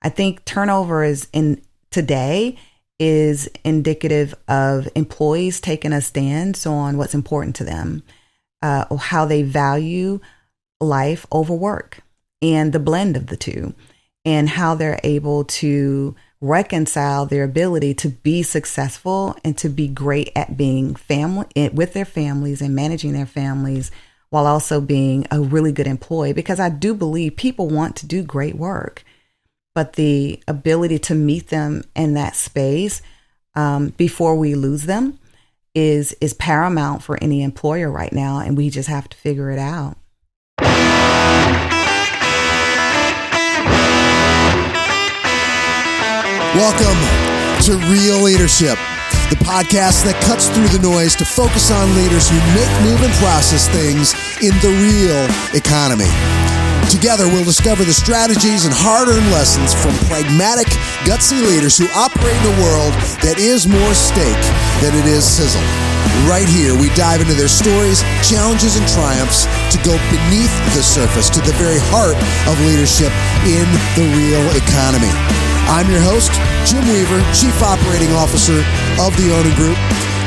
I think turnover today is indicative of employees taking a stance on what's important to them, or how they value life over work, and the blend of the two, and how they're able to reconcile their ability to be successful and to be great at being family with their families and managing their families, while also being a really good employee. Because I do believe people want to do great work, but the ability to meet them in that space before we lose them is paramount for any employer right now, and we just have to figure it out. Welcome to Real Leadership, the podcast that cuts through the noise to focus on leaders who make, move, and process things in the real economy. Together, we'll discover the strategies and hard-earned lessons from pragmatic, gutsy leaders who operate in a world that is more steak than it is sizzle. Right here, we dive into their stories, challenges, and triumphs to go beneath the surface to the very heart of leadership in the real economy. I'm your host, Jim Weaver, Chief Operating Officer of the Onan Group,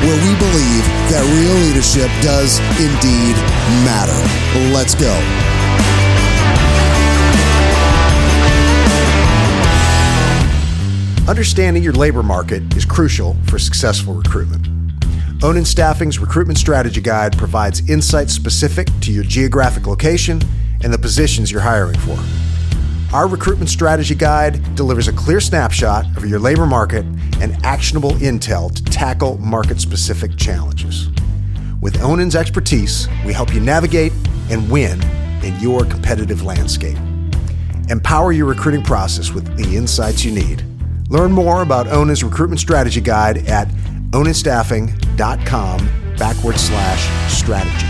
where we believe that real leadership does indeed matter. Let's go. Understanding your labor market is crucial for successful recruitment. Onan Staffing's Recruitment Strategy Guide provides insights specific to your geographic location and the positions you're hiring for. Our Recruitment Strategy Guide delivers a clear snapshot of your labor market and actionable intel to tackle market-specific challenges. With Onan's expertise, we help you navigate and win in your competitive landscape. Empower your recruiting process with the insights you need. Learn more about Onan's Recruitment Strategy Guide at onanstaffing.com/strategy.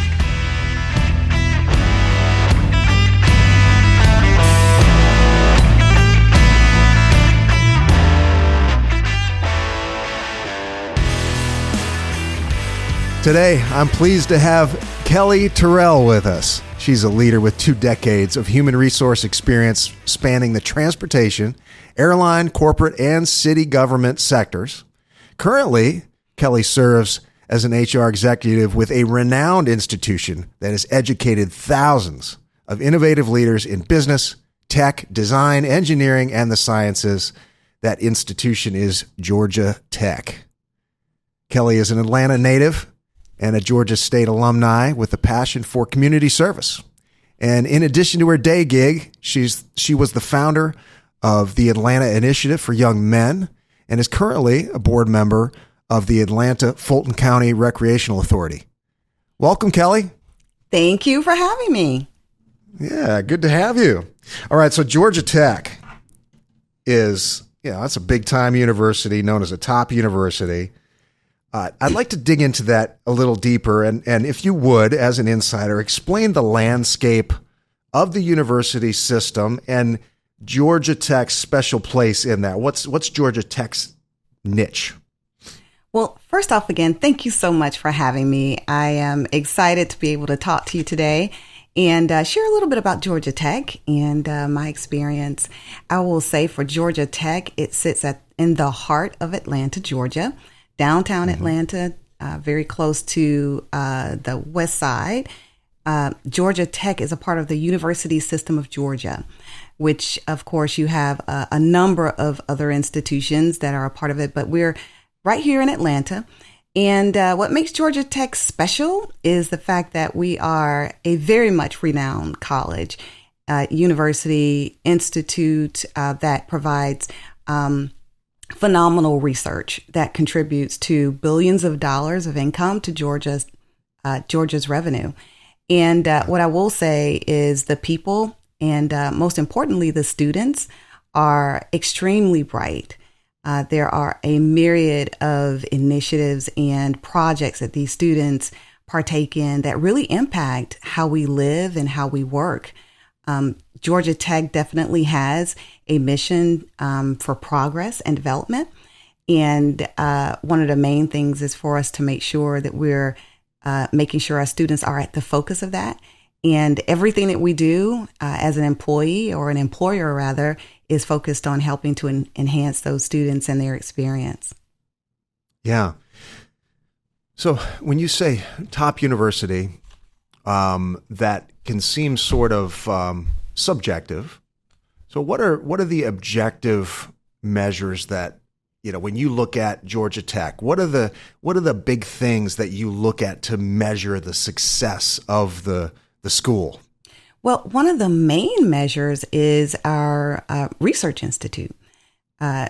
Today, I'm pleased to have Kellye Terrell with us. She's a leader with 2 decades of human resource experience spanning the transportation, airline, corporate, and city government sectors. Currently, Kellye serves as an HR executive with a renowned institution that has educated thousands of innovative leaders in business, tech, design, engineering, and the sciences. That institution is Georgia Tech. Kellye is an Atlanta native and a Georgia State alumni with a passion for community service. And in addition to her day gig, she was the founder of the Atlanta Initiative for Young Men and is currently a board member of the Atlanta Fulton County Recreational Authority. Welcome, Kellye. Thank you for having me. Yeah, good to have you. All right, so Georgia Tech is, that's a big-time university known as a top university. I'd like to dig into that a little deeper, and if you would, as an insider, explain the landscape of the university system and Georgia Tech's special place in that. What's Georgia Tech's niche? Well, first off, again, thank you so much for having me. I am excited to be able to talk to you today and share a little bit about Georgia Tech and my experience. I will say for Georgia Tech, it sits in the heart of Atlanta, Georgia. Downtown Atlanta, very close to the west side. Georgia Tech is a part of the University System of Georgia, which, of course, you have a number of other institutions that are a part of it, but we're right here in Atlanta. And what makes Georgia Tech special is the fact that we are a very much renowned college, university, institute that provides phenomenal research that contributes to billions of dollars of income to Georgia's revenue. And what I will say is the people and most importantly, the students are extremely bright. There are a myriad of initiatives and projects that these students partake in that really impact how we live and how we work. Georgia Tech definitely has a mission for progress and development. And one of the main things is for us to make sure that we're making sure our students are at the focus of that. And everything that we do as an employee or an employer, rather, is focused on helping to enhance those students and their experience. Yeah. So when you say top university, that can seem sort of subjective. So what are the objective measures that, when you look at Georgia Tech, what are the big things that you look at to measure the success of the school? Well, one of the main measures is our research institute.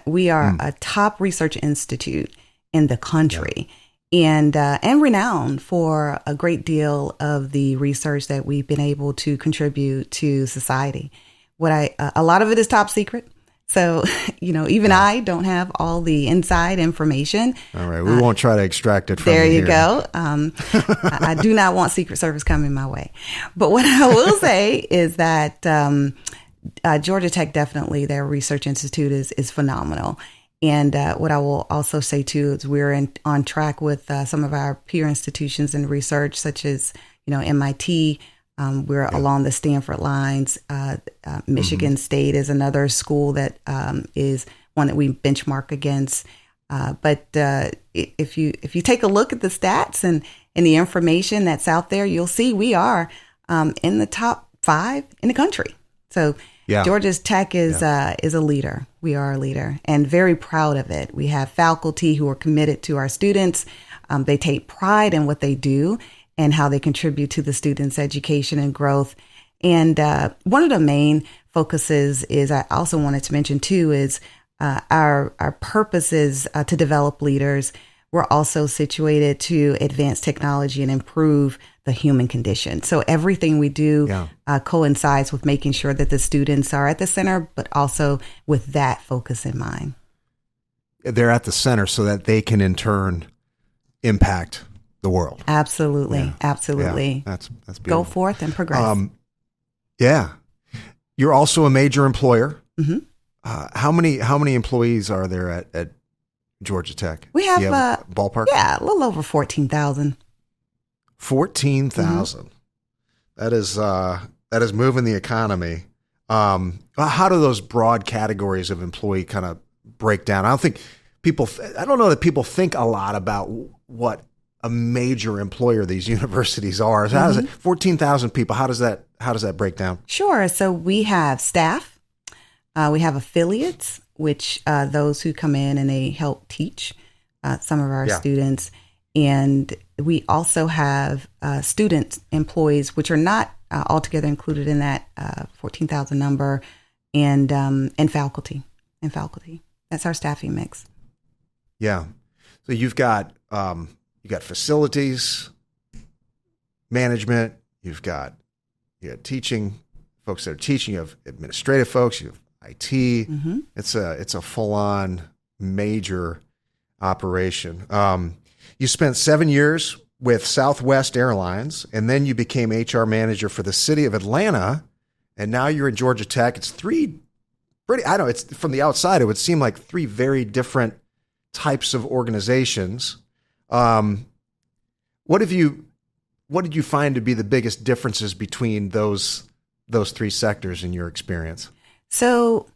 We are a top research institute in the country, and renowned for a great deal of the research that we've been able to contribute to society. A lot of it is top secret. So, even I don't have all the inside information. All right. We won't try to extract it from you. There you here. go. I do not want Secret Service coming my way. But what I will say is that Georgia Tech, definitely, their research institute is phenomenal. And what I will also say, too, is we're on track with some of our peer institutions in research, such as, MIT. We're along the Stanford lines. Michigan State is another school that is one that we benchmark against. But if you take a look at the stats and the information that's out there, you'll see we are in the top 5 in the country. So Georgia Tech is a leader. We are a leader and very proud of it. We have faculty who are committed to our students. They take pride in what they do and how they contribute to the students' education and growth. And one of the main focuses is, I also wanted to mention too, is our purpose is to develop leaders. We're also situated to advance technology and improve the human condition. So everything we do coincides with making sure that the students are at the center, but also with that focus in mind. They're at the center so that they can in turn impact the world. Absolutely. Absolutely. Yeah, that's beautiful. Go forth and progress. You're also a major employer. Mm-hmm. How many employees are there at Georgia Tech? We have, a ballpark? Yeah, a little over 14,000. 14,000. Mm-hmm. That is moving the economy. How do those broad categories of employee kind of break down? I don't know that people think a lot about what a major employer these universities are. So how does it, 14,000 people, how does that break down? Sure. So we have staff, we have affiliates, which those who come in and they help teach some of our students. And we also have student employees, which are not altogether included in that 14,000 number, and faculty. That's our staffing mix. Yeah. So you've got facilities management. You've got teaching folks that are teaching. You have administrative folks. You have IT. Mm-hmm. It's a full on major operation. You spent 7 years with Southwest Airlines, and then you became HR manager for the city of Atlanta, and now you're in Georgia Tech. It's it's from the outside, it would seem like 3 very different types of organizations. What did you find to be the biggest differences between those 3 sectors in your experience? So,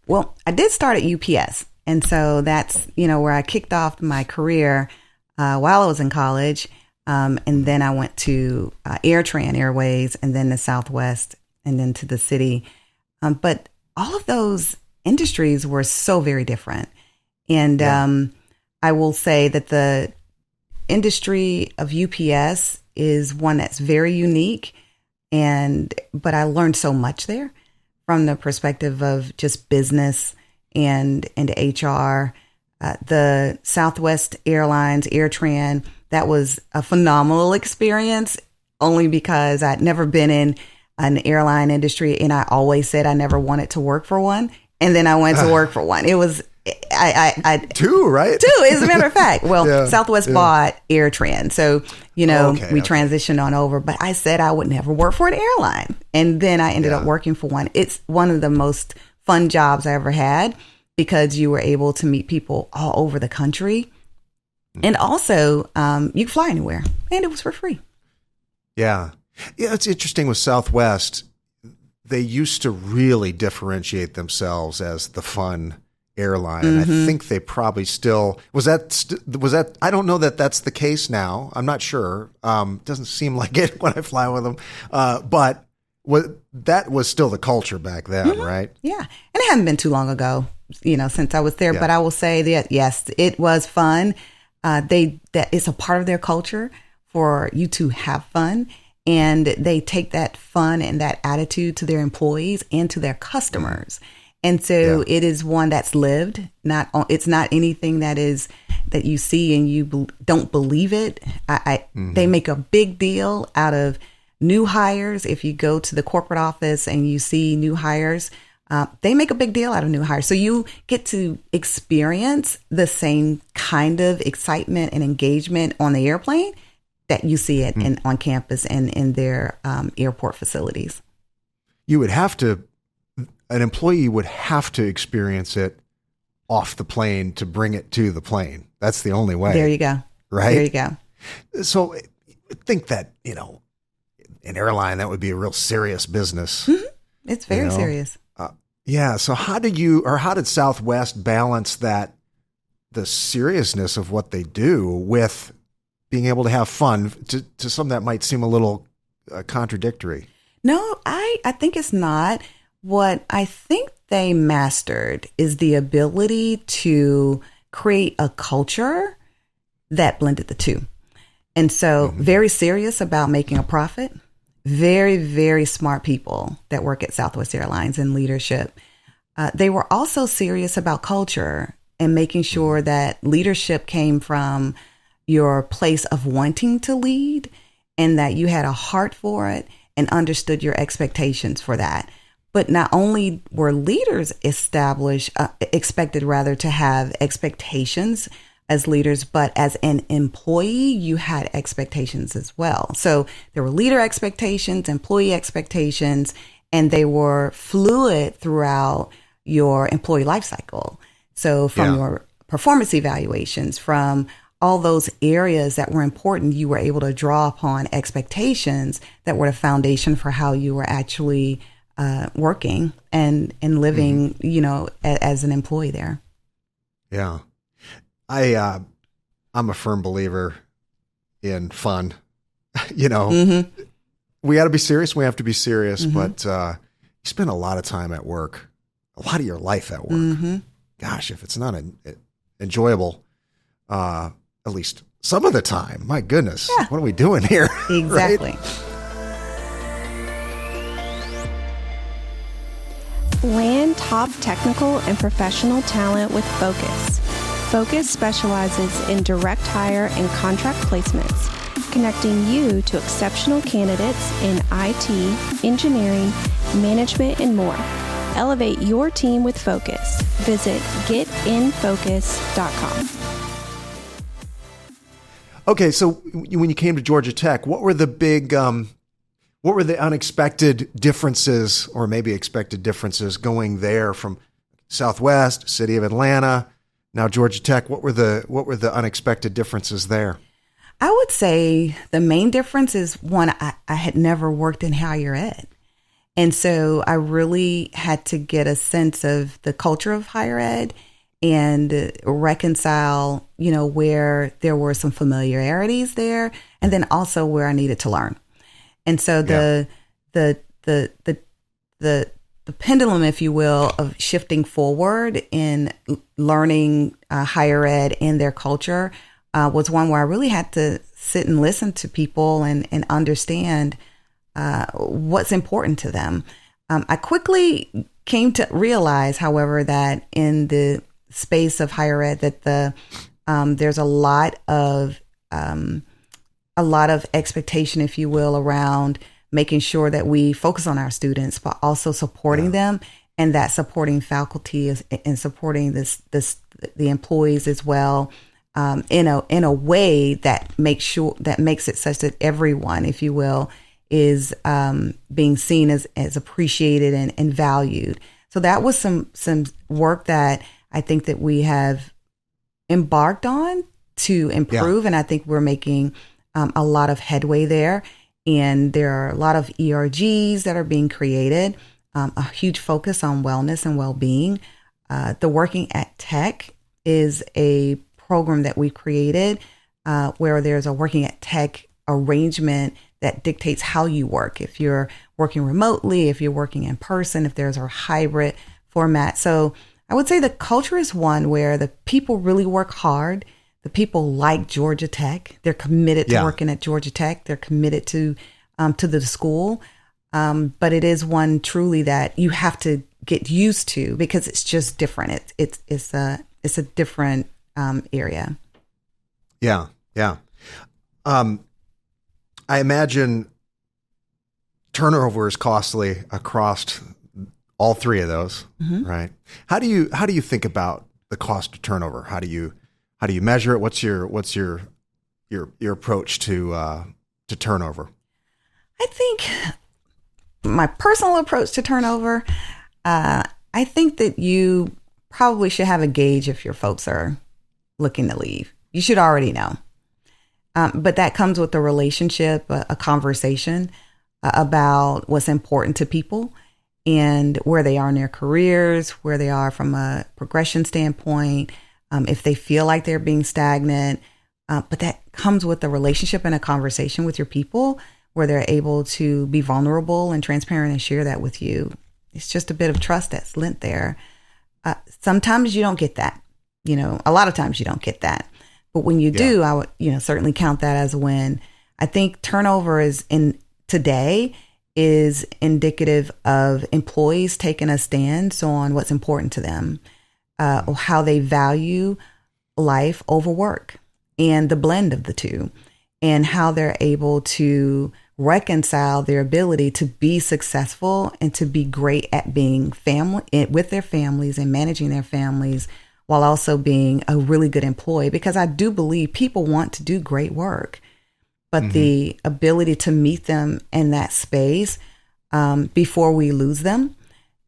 I did start at UPS. And so that's, where I kicked off my career while I was in college. And then I went to AirTran Airways, and then the Southwest, and then to the city. But all of those industries were so very different. And I will say that the industry of UPS is one that's very unique. But I learned so much there from the perspective of just business and HR. The Southwest Airlines, AirTran, that was a phenomenal experience only because I'd never been in an airline industry, and I always said I never wanted to work for one. And then I went to work for one. It was, two, right? Two, as a matter of fact. Well, Southwest bought AirTran. So, we transitioned on over, but I said I would never work for an airline. And then I ended up working for one. It's one of the most fun jobs I ever had because you were able to meet people all over the country. And also, you could fly anywhere, and it was for free. Yeah. Yeah, it's interesting with Southwest. they used to really differentiate themselves as the fun airline. And I think they probably still was that I don't know that that's the case now. I'm not sure. Doesn't seem like it when I fly with them. But that was still the culture back then, right? Yeah. And it hadn't been too long ago, since I was there, but I will say that yes, it was fun. That it's a part of their culture for you to have fun, and they take that fun and that attitude to their employees and to their customers. And so it is one that's lived. It's not anything that you see and you don't believe it. They make a big deal out of new hires. If you go to the corporate office and you see new hires, they make a big deal out of new hires. So you get to experience the same kind of excitement and engagement on the airplane that you see it on campus and in their airport facilities. An employee would have to experience it off the plane to bring it to the plane. That's the only way. There you go. Right? There you go. So I think that, an airline, that would be a real serious business. It's very serious. So how did Southwest balance the seriousness of what they do with being able to have fun to some that might seem a little contradictory? No, I think it's not. What I think they mastered is the ability to create a culture that blended the two. And so very serious about making a profit, very, very smart people that work at Southwest Airlines in leadership. They were also serious about culture and making sure that leadership came from your place of wanting to lead and that you had a heart for it and understood your expectations for that. But not only were leaders expected to have expectations as leaders, but as an employee, you had expectations as well. So there were leader expectations, employee expectations, and they were fluid throughout your employee life cycle. So from your performance evaluations, from all those areas that were important, you were able to draw upon expectations that were the foundation for how you were actually working and living, as an employee there. Yeah. I'm a firm believer in fun. We got to be serious. We have to be serious, but you spend a lot of time at work, a lot of your life at work. Gosh, if it's not enjoyable, at least some of the time, my goodness, what are we doing here? Exactly. Right? Land top technical and professional talent with Focus. Focus specializes in direct hire and contract placements, connecting you to exceptional candidates in IT, engineering, management, and more. Elevate your team with Focus. Visit getinfocus.com. Okay, so when you came to Georgia Tech, what were the unexpected differences, or maybe expected differences, going there from Southwest, City of Atlanta, now Georgia Tech? What were the unexpected differences there? I would say the main difference is one, I had never worked in higher ed. And so I really had to get a sense of the culture of higher ed and reconcile, where there were some familiarities there, and then also where I needed to learn. And so the pendulum, if you will, of shifting forward in learning higher ed and their culture was one where I really had to sit and listen to people and understand what's important to them. I quickly came to realize, however, that in the space of higher ed, that there's a lot of expectation, if you will, around making sure that we focus on our students, but also supporting them, and that supporting faculty and supporting the employees as well, in a way that makes it such that everyone, if you will, is being seen as appreciated and valued. So that was some work that I think that we have embarked on to improve, and I think we're making a lot of headway there. And there are a lot of ERGs that are being created a huge focus on wellness and well-being. The Working at Tech is a program that we created where there's a Working at Tech arrangement that dictates how you work. If you're working remotely, if you're working in person, if there's a hybrid format. So I would say the culture is one where the people really work hard. The people like Georgia Tech. They're committed to working at Georgia Tech. They're committed to the school. But it is one truly that you have to get used to because it's just different. It's a different area. Yeah. Yeah. I imagine turnover is costly across all three of those, right? How do you think about the cost of turnover? How do you measure it? What's your approach to turnover? I think my personal approach to turnover, I think that you probably should have a gauge if your folks are looking to leave. You should already know. But that comes with a relationship, a conversation about what's important to people and where they are in their careers, where they are from a progression standpoint, if they feel like they're being stagnant. But that comes with a relationship and a conversation with your people where they're able to be vulnerable and transparent and share that with you. It's just a bit of trust that's lent there. Sometimes you don't get that. A lot of times you don't get that. But when you do, I would, certainly count that as a win. I think turnover today is indicative of employees taking a stance on what's important to them, or how they value life over work and the blend of the two, and how they're able to reconcile their ability to be successful and to be great at being family with their families and managing their families, while also being a really good employee, because I do believe people want to do great work, but the ability to meet them in that space before we lose them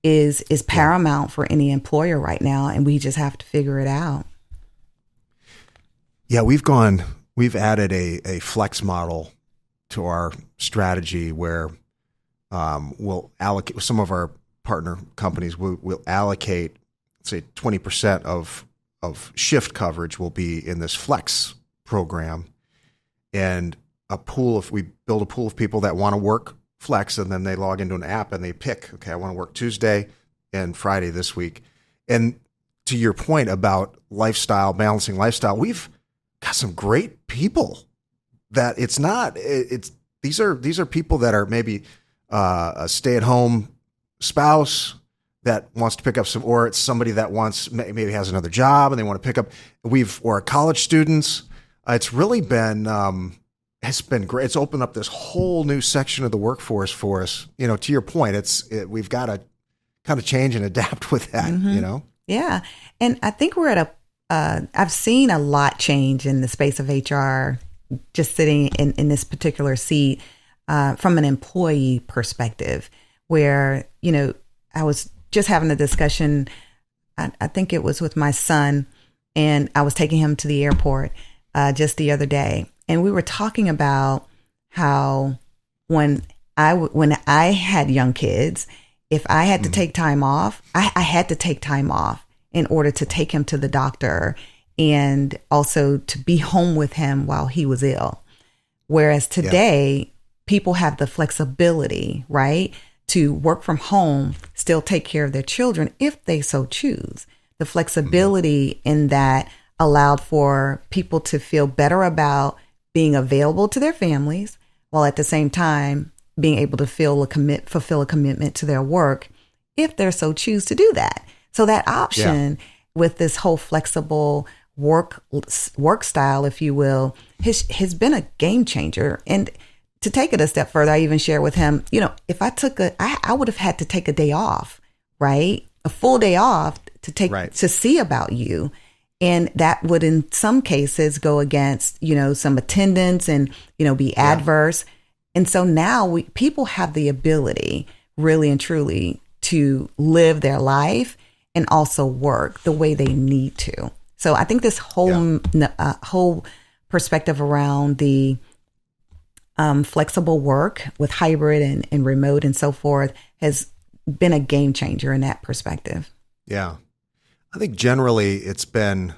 is paramount for any employer right now, and we just have to figure it out. Yeah, we've added a flex model to our strategy where we'll allocate, some of our partner companies will allocate, say 20% of shift coverage will be in this flex program, and we build a pool of people that want to work flex, and then they log into an app and they pick, okay, I want to work Tuesday and Friday this week. And to your point about balancing lifestyle, we've got some great people that these are people that are maybe a stay-at-home spouse that wants to pick up or it's somebody that maybe has another job and they want to pick up, or college students. It's really been, it's been great. It's opened up this whole new section of the workforce for us. To your point, we've got to kind of change and adapt with that, Yeah. And I think we're at I've seen a lot change in the space of HR, just sitting in this particular seat, from an employee perspective, where, I was just having a discussion, I think it was with my son, and I was taking him to the airport just the other day. And we were talking about how when I had young kids, if I had to take time off, I had to take time off in order to take him to the doctor and also to be home with him while he was ill. Whereas today, people have the flexibility, right, to work from home, still take care of their children if they so choose. The flexibility in that allowed for people to feel better about being available to their families, while at the same time being able to fulfill a commitment to their work if they so choose to do that. So that option with this whole flexible work style, if you will, has been a game changer. And to take it a step further, I even share with him, if I would have had to take a day off, right? A full day off to see about you. And that would in some cases go against, some attendance and, be adverse. And so now people have the ability really and truly to live their life and also work the way they need to. So I think this whole perspective around the flexible work with hybrid and remote and so forth has been a game changer in that perspective. Yeah. I think generally it's been,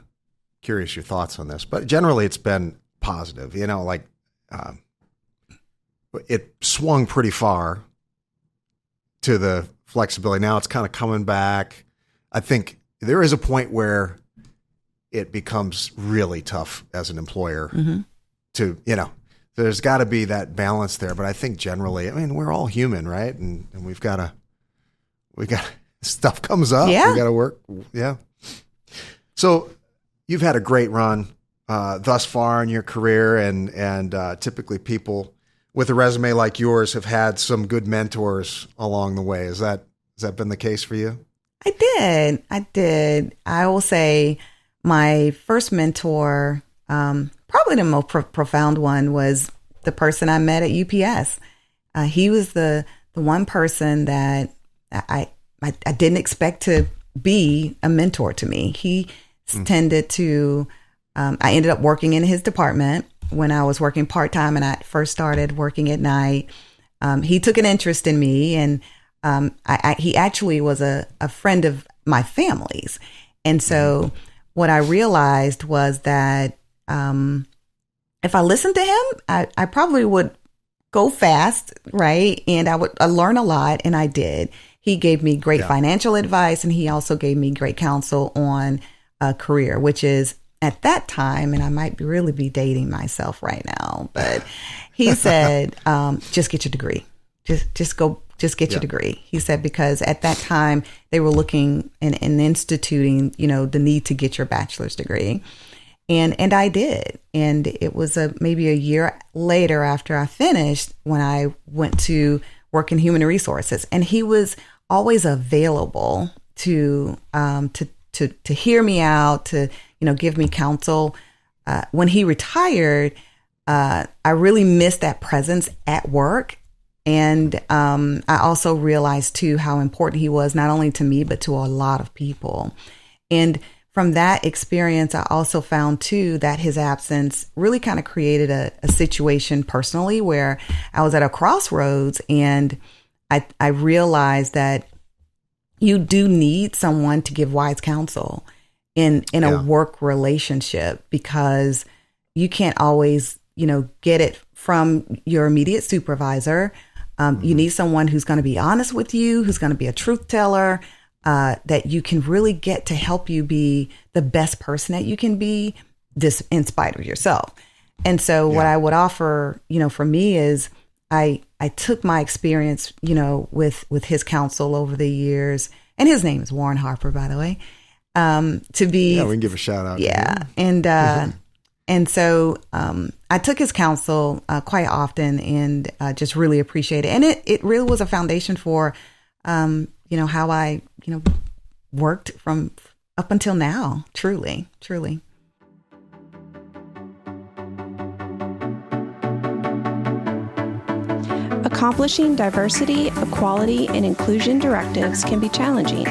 curious your thoughts on this, but generally it's been positive, it swung pretty far to the flexibility. Now it's kind of coming back. I think there is a point where it becomes really tough as an employer to, there's got to be that balance there. But I think generally, we're all human, right? And we got stuff comes up. Yeah. We got to work. Yeah. So you've had a great run thus far in your career, and typically people with a resume like yours have had some good mentors along the way. Has that been the case for you? I did. I will say my first mentor, probably the most profound one, was the person I met at UPS. He was the one person that I didn't expect to be a mentor to me. He tended to, I ended up working in his department when I was working part-time and I first started working at night. He took an interest in me, and he actually was a friend of my family's. And so what I realized was that if I listened to him, I probably would go fast, right? And I would learn a lot, and I did. He gave me great financial advice, and he also gave me great counsel on a career, which is at that time, and I might really be dating myself right now, but he said, just get your degree. Just get your degree. He said, because at that time they were looking and instituting, the need to get your bachelor's degree. And I did. And it was maybe a year later after I finished when I went to work in human resources. And he was always available to hear me out, to, give me counsel. When he retired, I really missed that presence at work. And I also realized, too, how important he was, not only to me, but to a lot of people. And from that experience, I also found, too, that his absence really kind of created a situation personally where I was at a crossroads, and I realized that you do need someone to give wise counsel in a work relationship, because you can't always, get it from your immediate supervisor. You need someone who's going to be honest with you, who's going to be a truth teller, that you can really get to help you be the best person that you can be, this in spite of yourself. And so what I would offer, for me is I took my experience, with his counsel over the years, and his name is Warren Harper, by the way, to be. Yeah, we can give a shout out. Yeah. And so I took his counsel quite often, and just really appreciate it. And it really was a foundation for, how I, worked from up until now. Truly. Accomplishing diversity, equality, and inclusion directives can be challenging.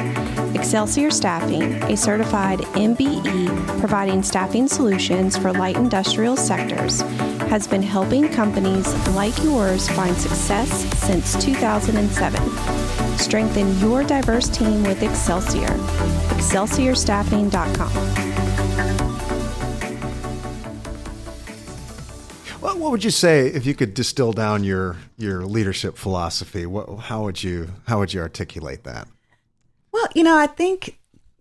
Excelsior Staffing, a certified MBE providing staffing solutions for light industrial sectors, has been helping companies like yours find success since 2007. Strengthen your diverse team with Excelsior. ExcelsiorStaffing.com. What would you say if you could distill down your leadership philosophy? How would you articulate that? Well, I think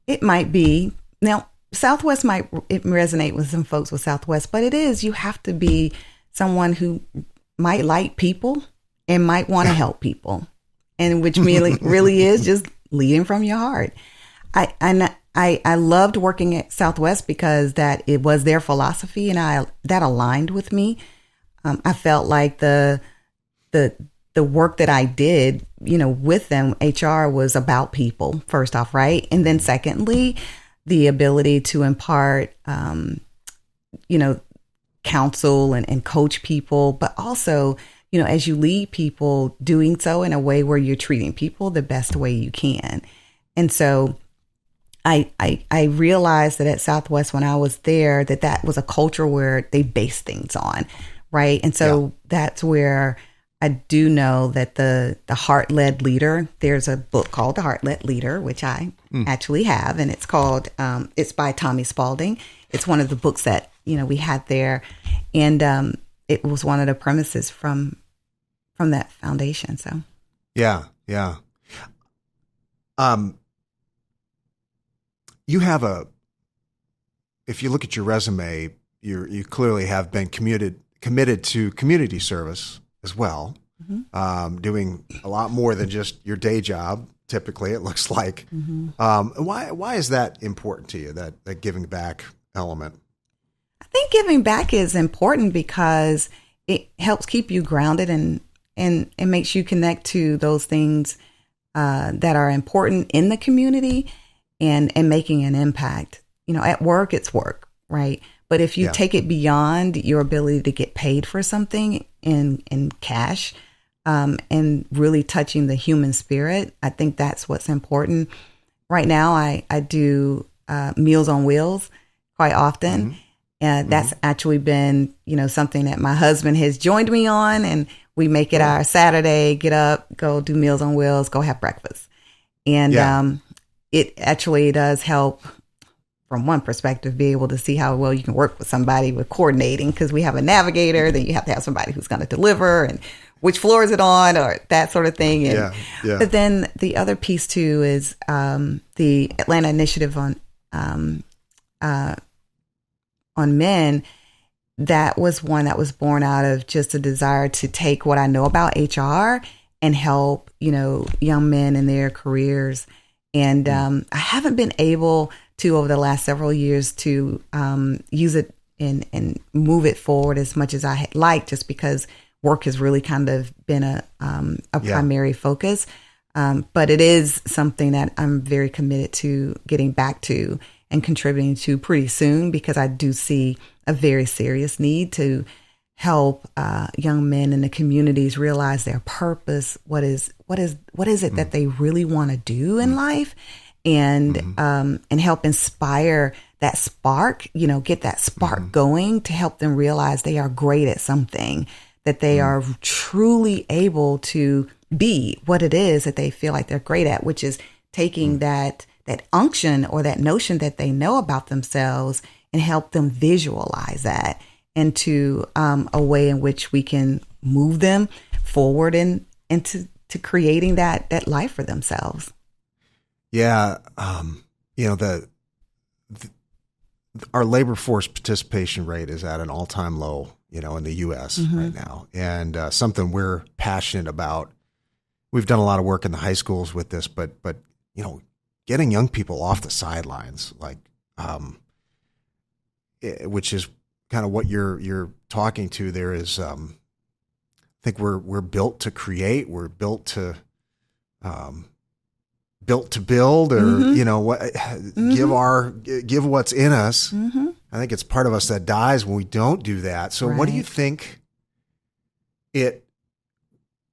it might be, now Southwest might resonate with some folks with Southwest, but you have to be someone who might like people and might want to help people, and which really is just leading from your heart. I loved working at Southwest because that it was their philosophy, and that aligned with me. I felt like the work that I did, with them, HR was about people, first off, right? And then secondly, the ability to impart, counsel and coach people, but also, as you lead people, doing so in a way where you're treating people the best way you can. And so I realized that at Southwest, when I was there, that was a culture where they base things on, right? And so that's where I do know that the Heart-Led Leader, there's a book called The Heart-Led Leader, which I actually have, and it's called, it's by Tommy Spalding. It's one of the books that, we had there. And it was one of the premises from that foundation. So, yeah. You have if you look at your resume, you clearly have been committed to community service as well, doing a lot more than just your day job. Typically, it looks like. Why is that important to you? That giving back element? I think giving back is important because it helps keep you grounded and it makes you connect to those things that are important in the community and making an impact. At work, it's work, right? But if you take it beyond your ability to get paid for something in cash and really touching the human spirit, I think that's what's important. Right now, I do Meals on Wheels quite often. And that's actually been, something that my husband has joined me on, and we make it our Saturday, get up, go do Meals on Wheels, go have breakfast. And it actually does help from one perspective, be able to see how well you can work with somebody with coordinating, because we have a navigator, then you have to have somebody who's going to deliver and which floor is it on or that sort of thing. And, But then the other piece too is the Atlanta Initiative on men. That was one that was born out of just a desire to take what I know about HR and help, young men in their careers. And I haven't been able to, over the last several years, to use it and move it forward as much as I had liked, just because work has really kind of been a primary focus. But it is something that I'm very committed to getting back to and contributing to pretty soon, because I do see a very serious need to help young men in the communities realize their purpose. What is it that they really want to do in life, and help inspire that spark. Get that spark going to help them realize they are great at something, that they are truly able to be what it is that they feel like they're great at, which is taking that unction or that notion that they know about themselves and help them visualize that into a way in which we can move them forward and into creating that life for themselves. Yeah. Our labor force participation rate is at an all-time low, in the U.S. right now. And something we're passionate about. We've done a lot of work in the high schools with this, but getting young people off the sidelines, which is kind of what you're talking to there, is I think we're built to create, we're built to build, or give what's in us. I think it's part of us that dies when we don't do that. So what do you think it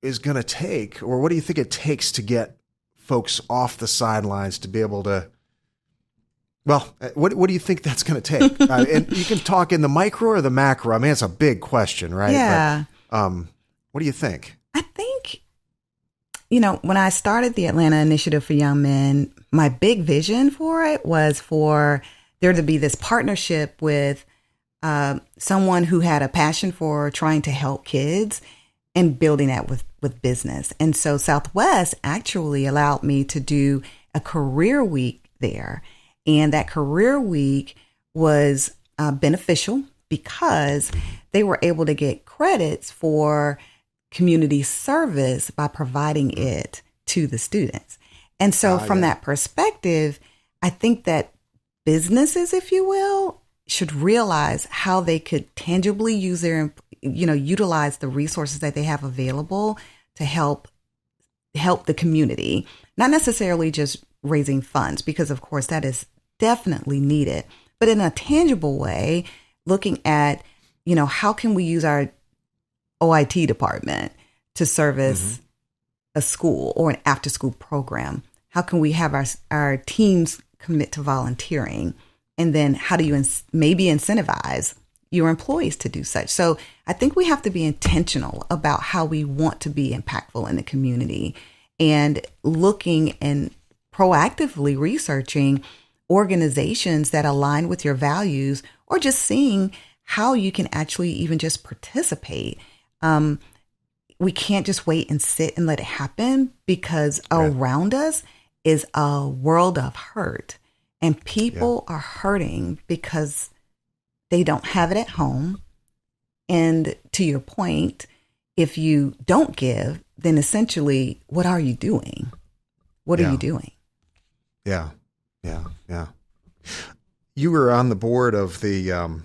is going to take, or what do you think it takes to get folks off the sidelines to be able to, what do you think that's going to take? And you can talk in the micro or the macro. I mean, it's a big question, right? Yeah. But, what do you think? I think, when I started the Atlanta Initiative for Young Men, my big vision for it was for there to be this partnership with someone who had a passion for trying to help kids and building that with business. And so Southwest actually allowed me to do a career week there. And that career week was beneficial because they were able to get credits for community service by providing it to the students. And so from that perspective, I think that businesses, if you will, should realize how they could tangibly use utilize the resources that they have available to help the community, not necessarily just raising funds, because of course that is definitely needed, but in a tangible way, looking at, how can we use our OIT department to service a school or an after school program? How can we have our teams commit to volunteering? And then how do you maybe incentivize, your employees to do such. So I think we have to be intentional about how we want to be impactful in the community, and looking and proactively researching organizations that align with your values, or just seeing how you can actually even just participate. We can't just wait and sit and let it happen, because around us is a world of hurt, and people are hurting because they don't have it at home. And to your point, if you don't give, then essentially, what are you doing? What are you doing? Yeah. You were on the board of the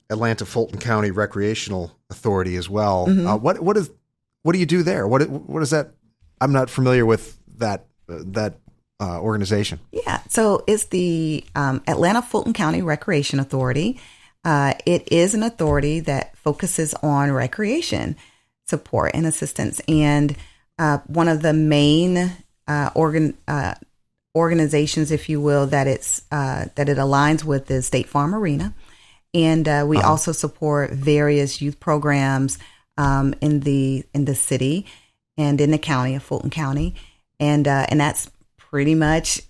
Atlanta Fulton County Recreational Authority as well. What do you do there? What is that? I'm not familiar with that organization. Yeah, so it's the Atlanta Fulton County Recreation Authority. It is an authority that focuses on recreation support and assistance, and one of the main organizations, if you will, that it aligns with is State Farm Arena, and we also support various youth programs in the city and in the county of Fulton County, and that's pretty much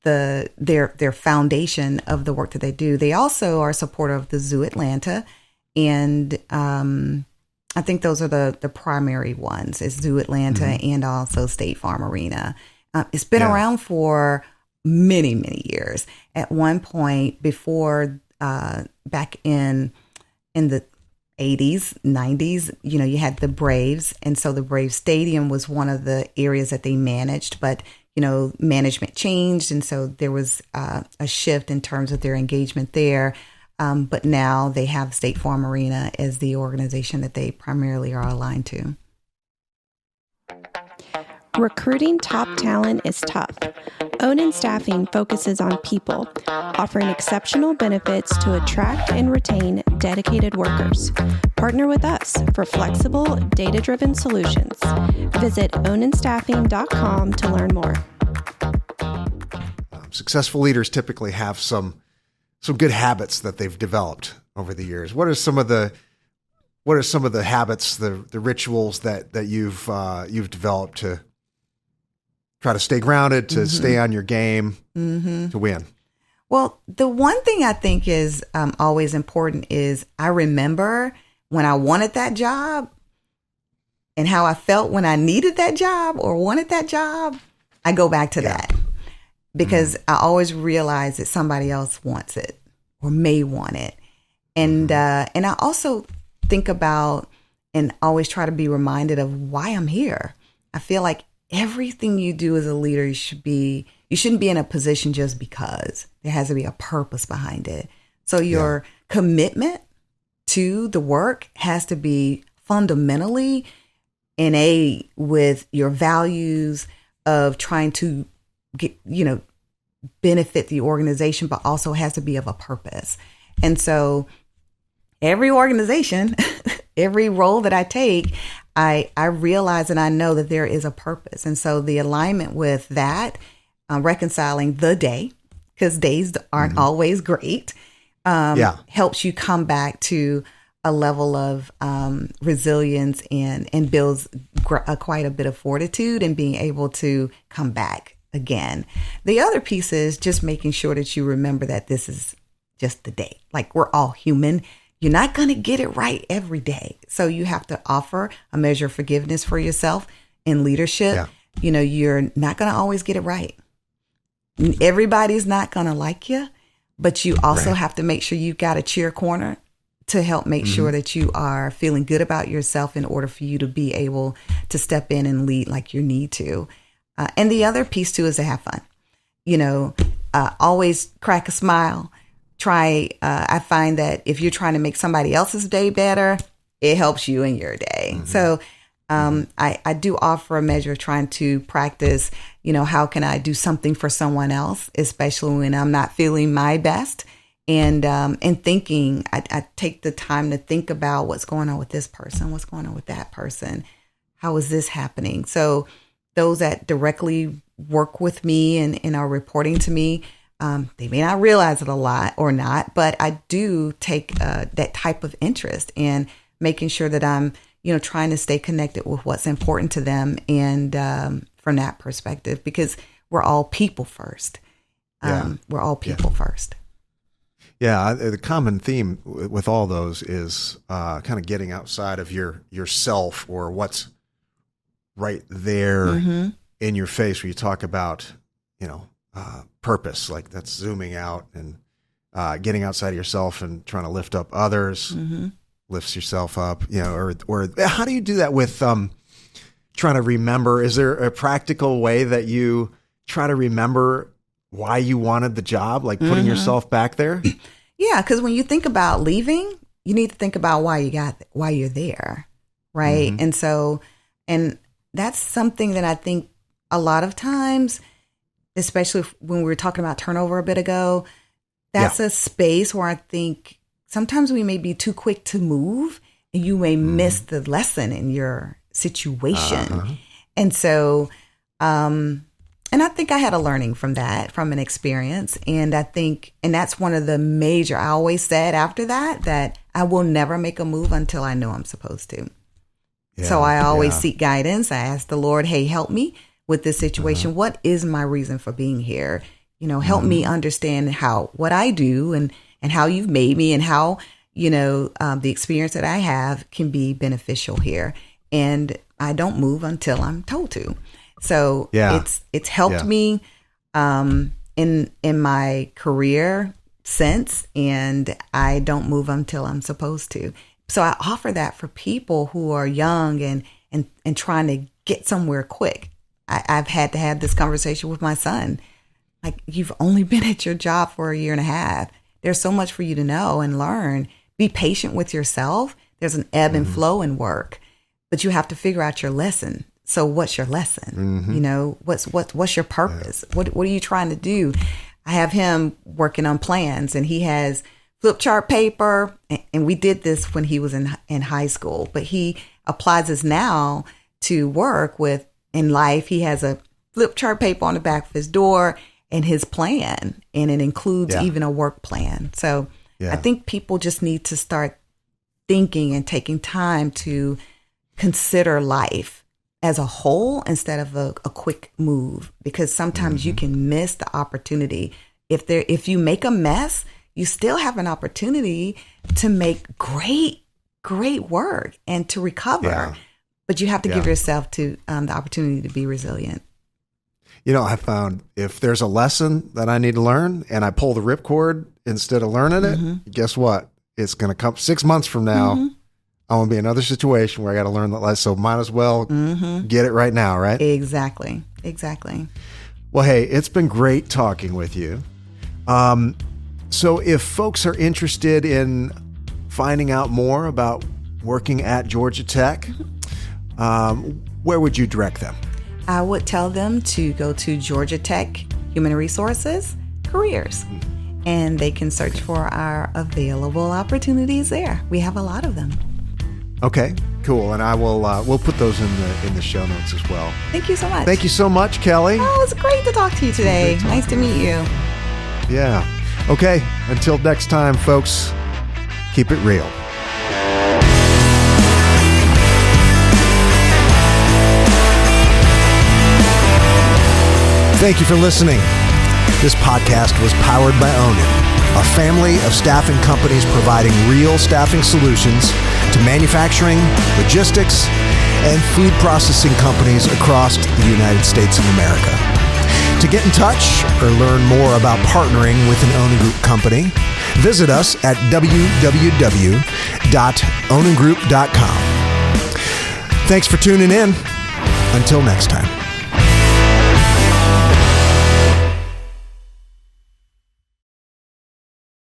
their foundation of the work that they do. They also are supportive of the Zoo Atlanta, and I think those are the primary ones, is Zoo Atlanta and also State Farm Arena. It's been around for many, many years. At one point, before back in the 80s, 90s, you had the Braves, and so the Braves Stadium was one of the areas that they managed, but management changed, and so there was a shift in terms of their engagement there. But now they have State Farm Arena as the organization that they primarily are aligned to. Recruiting top talent is tough. Onan Staffing focuses on people, offering exceptional benefits to attract and retain dedicated workers. Partner with us for flexible, data-driven solutions. Visit onanstaffing.com to learn more. Successful leaders typically have some good habits that they've developed over the years. What are some of the habits, the rituals that you've developed to try to stay grounded, to stay on your game, to win? Well, the one thing I think is always important is I remember when I wanted that job and how I felt when I needed that job or wanted that job. I go back to that, because I always realize that somebody else wants it or may want it. And I also think about and always try to be reminded of why I'm here. I feel like everything you do as a leader, you shouldn't be in a position just because. There has to be a purpose behind it. So your commitment to the work has to be fundamentally innate with your values of trying to get, benefit the organization, but also has to be of a purpose. And so every organization, every role that I take, I realize and I know that there is a purpose. And so the alignment with that, reconciling the day, because days aren't always great, helps you come back to a level of resilience and builds quite a bit of fortitude and being able to come back again. The other piece is just making sure that you remember that this is just the day. Like, we're all human. You're not going to get it right every day. So you have to offer a measure of forgiveness for yourself in leadership. Yeah. You're not going to always get it right. Everybody's not going to like you, but you also have to make sure you've got a cheer corner to help make sure that you are feeling good about yourself in order for you to be able to step in and lead like you need to. And the other piece too is to have fun. Always crack a smile. I find that if you're trying to make somebody else's day better, it helps you in your day. So I do offer a measure of trying to practice, how can I do something for someone else, especially when I'm not feeling my best. And thinking, I take the time to think about what's going on with this person, what's going on with that person, how is this happening? So those that directly work with me and are reporting to me, They may not realize it a lot or not, but I do take that type of interest in making sure that I'm, trying to stay connected with what's important to them. And from that perspective, because we're all people first. We're all people first. Yeah. The common theme with all those is kind of getting outside of yourself or what's right there in your face, where you talk about, purpose, like that's zooming out and getting outside of yourself and trying to lift up others, lifts yourself up, or how do you do that with trying to remember? Is there a practical way that you try to remember why you wanted the job, like putting yourself back there? Yeah, because when you think about leaving, you need to think about why you're there, right? And so, and that's something that I think a lot of times, especially when we were talking about turnover a bit ago, that's a space where I think sometimes we may be too quick to move and you may miss the lesson in your situation. And so, and I think I had a learning from that, from an experience. And I think, and that's one of the major, I always said after that I will never make a move until I know I'm supposed to. So I always seek guidance. I ask the Lord, hey, help me with this situation. What is my reason for being here? Help me understand what I do and how you've made me and how, the experience that I have can be beneficial here. And I don't move until I'm told to. So it's helped me in my career since, and I don't move until I'm supposed to. So I offer that for people who are young and trying to get somewhere quick. I've had to have this conversation with my son. Like, you've only been at your job for a year and a half. There's so much for you to know and learn. Be patient with yourself. There's an ebb and flow in work, but you have to figure out your lesson. So what's your lesson? What's your purpose? What are you trying to do? I have him working on plans, and he has flip chart paper, and we did this when he was in high school, but he applies this now to work with in life. He has a flip chart paper on the back of his door and his plan, and it includes even a work plan. So I think people just need to start thinking and taking time to consider life as a whole instead of a quick move, because sometimes you can miss the opportunity. If you make a mess, you still have an opportunity to make great work and to recover. But you have to give yourself to the opportunity to be resilient. I found if there's a lesson that I need to learn and I pull the ripcord instead of learning it, guess what? It's going to come 6 months from now. I'm going to be in another situation where I got to learn that lesson. So might as well get it right now, right? Exactly. Well, hey, it's been great talking with you. So if folks are interested in finding out more about working at Georgia Tech, where would you direct them? I would tell them to go to Georgia Tech Human Resources Careers, and they can search for our available opportunities there. We have a lot of them. Okay, cool. And I will we'll put those in the show notes as well. Thank you so much. Thank you so much, Kellye. Oh, it's great to talk to you today. Nice to meet you. Yeah. Okay, until next time, folks, keep it real. Thank you for listening. This podcast was powered by Onin, a family of staffing companies providing real staffing solutions to manufacturing, logistics, and food processing companies across the United States of America. To get in touch or learn more about partnering with an Onin Group company, visit us at www.oningroup.com. Thanks for tuning in. Until next time.